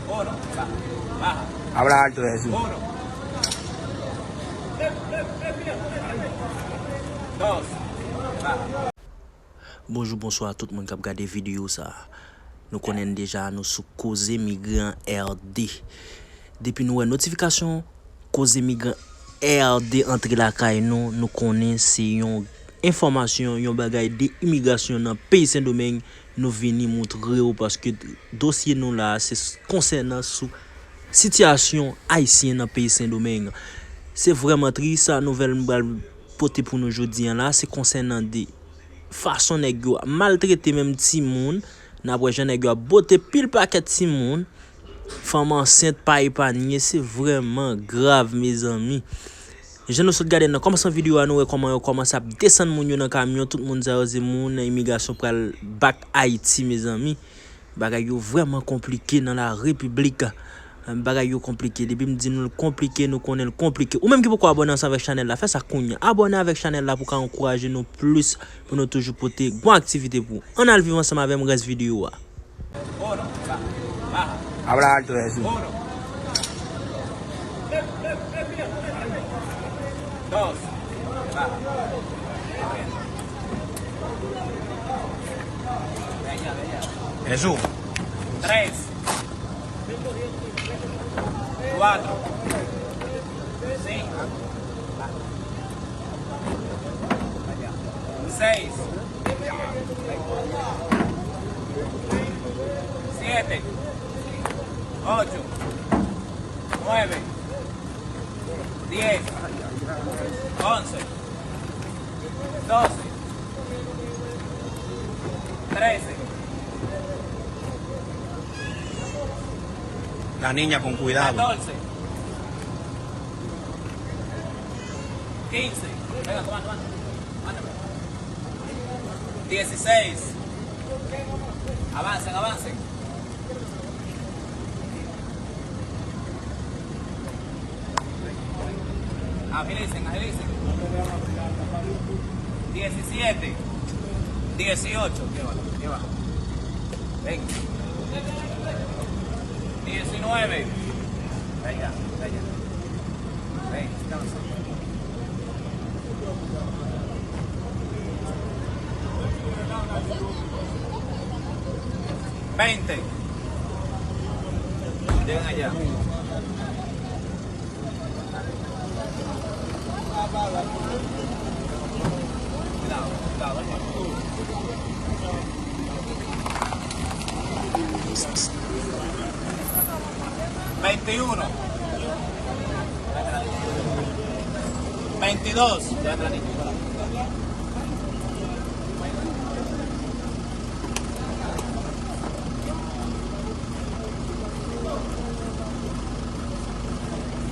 Uno, baja. Habla alto de Jesús. Uno. Dos, baja. Bonjour, bonsoir à tout le monde qui a regardé la vidéo. Nous connaissons déjà nous sous Cause Migrant RD. Depuis nous une notification Cause Migrant RD entre la caille nous connaissons une information, une bagaille d'immigration dans le pays Saint-Domingue. Nous venons montrer parce que dossier nous là c'est concernant sous situation haïtienne dans le pays Saint-Domingue. C'est vraiment triste ça nouvelle portée pour nous aujourd'hui là, c'est concernant des façon nèg yo maltraiter même ti moun, n'après jan nèg yo botter pile paquet ti moun, femme enceinte pas épargner, c'est vraiment grave mes amis. Je nous regarder dans commençant vidéo à nous comment yo commence à descendre moun yo dans camion, tout monde ça moun immigration pour back Haïti mes amis. Bagay yo vraiment compliqué dans la République. Bagay yo compliqué depuis me dit nous compliqué nous connaît le compliqué ou même qui pourquoi abonner ensemble avec channel là fait ça kounya abonner avec channel là pour encourager nous plus pour nous toujours porter bonne activité pour on a le vivre ensemble avec reste vidéo là. Habla alto de Jesús. Dos, Jesús. tres, cuatro, cinco, seis, siete, ocho, nueve, 10, 11, 12, 13. La niña con cuidado. 14, 15, venga, toma. 16, avancen. Agilicen. 17, 18, llévalo. Venga. 19. Venga. Ven, descansa. 20. Llegan allá. 21, 22,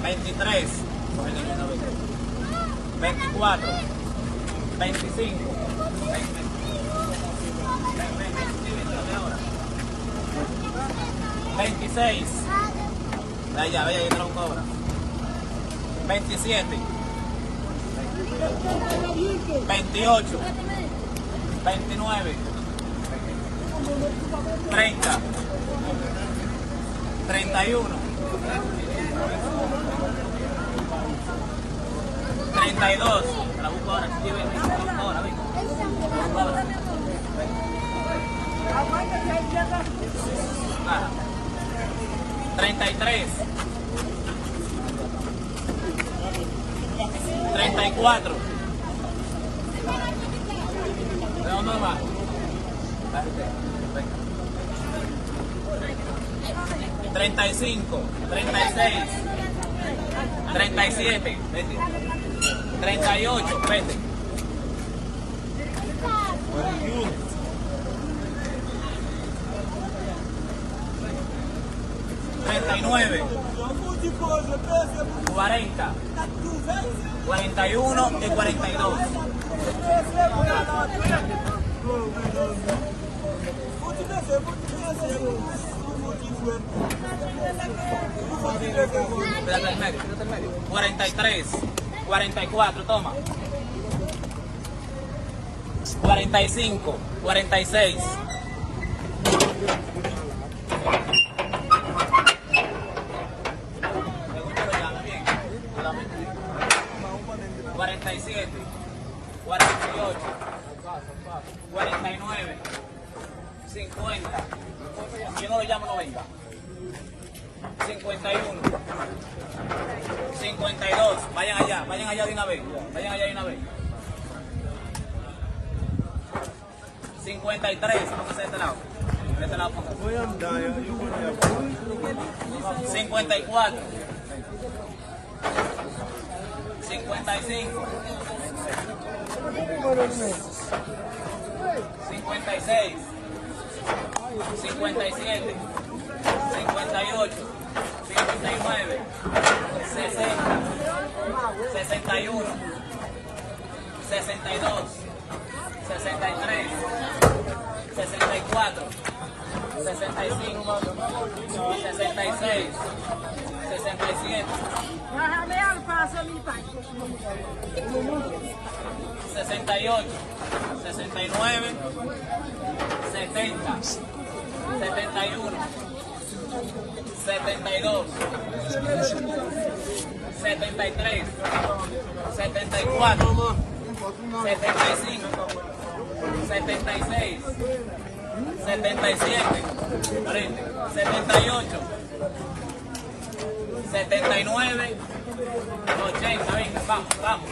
23, 24, 25, 26. Vaya, yo te lo cobra. 27, 28, 29, 30, 31, 32. Te la busco ahora, si ahora, ven. 33, 34. ¿De dónde va? 35, 36, 37, 38, 39, 40, 41 y 42. 43, 44, toma. 45, 46. 50. Yo no lo llamo 90. 51. 52. Vayan allá de una vez. Vayan allá de una vez. 53. Pónganse de este lado. De este lado, pónganse. 54. 55. 56. 57. 58. 59. 60. 61. 62. 63. 64. 65. 66. 67. 68, 69, 70, 71, 72, 73, 74, 75, 76, 77, 78, 79, 80, venga, vamos.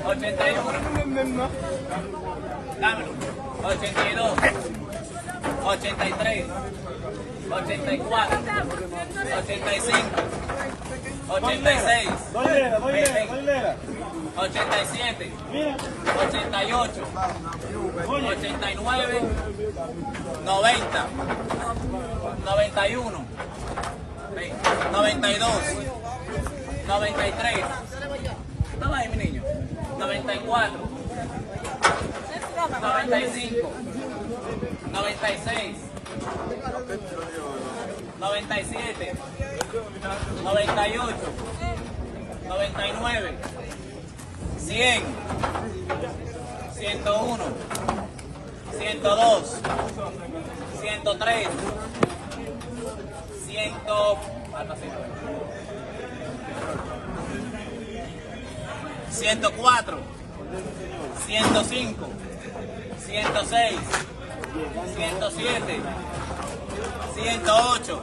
81, dámelo. 82, 83, 84, 85, 86, 87, 88, 89, 90, 91, 92, 93. Estaba ahí, mi niño. 94, 95, 96, 97, 98, 99, 100, 101, 102, 103, 100, 104, 105, 106, 107, 108,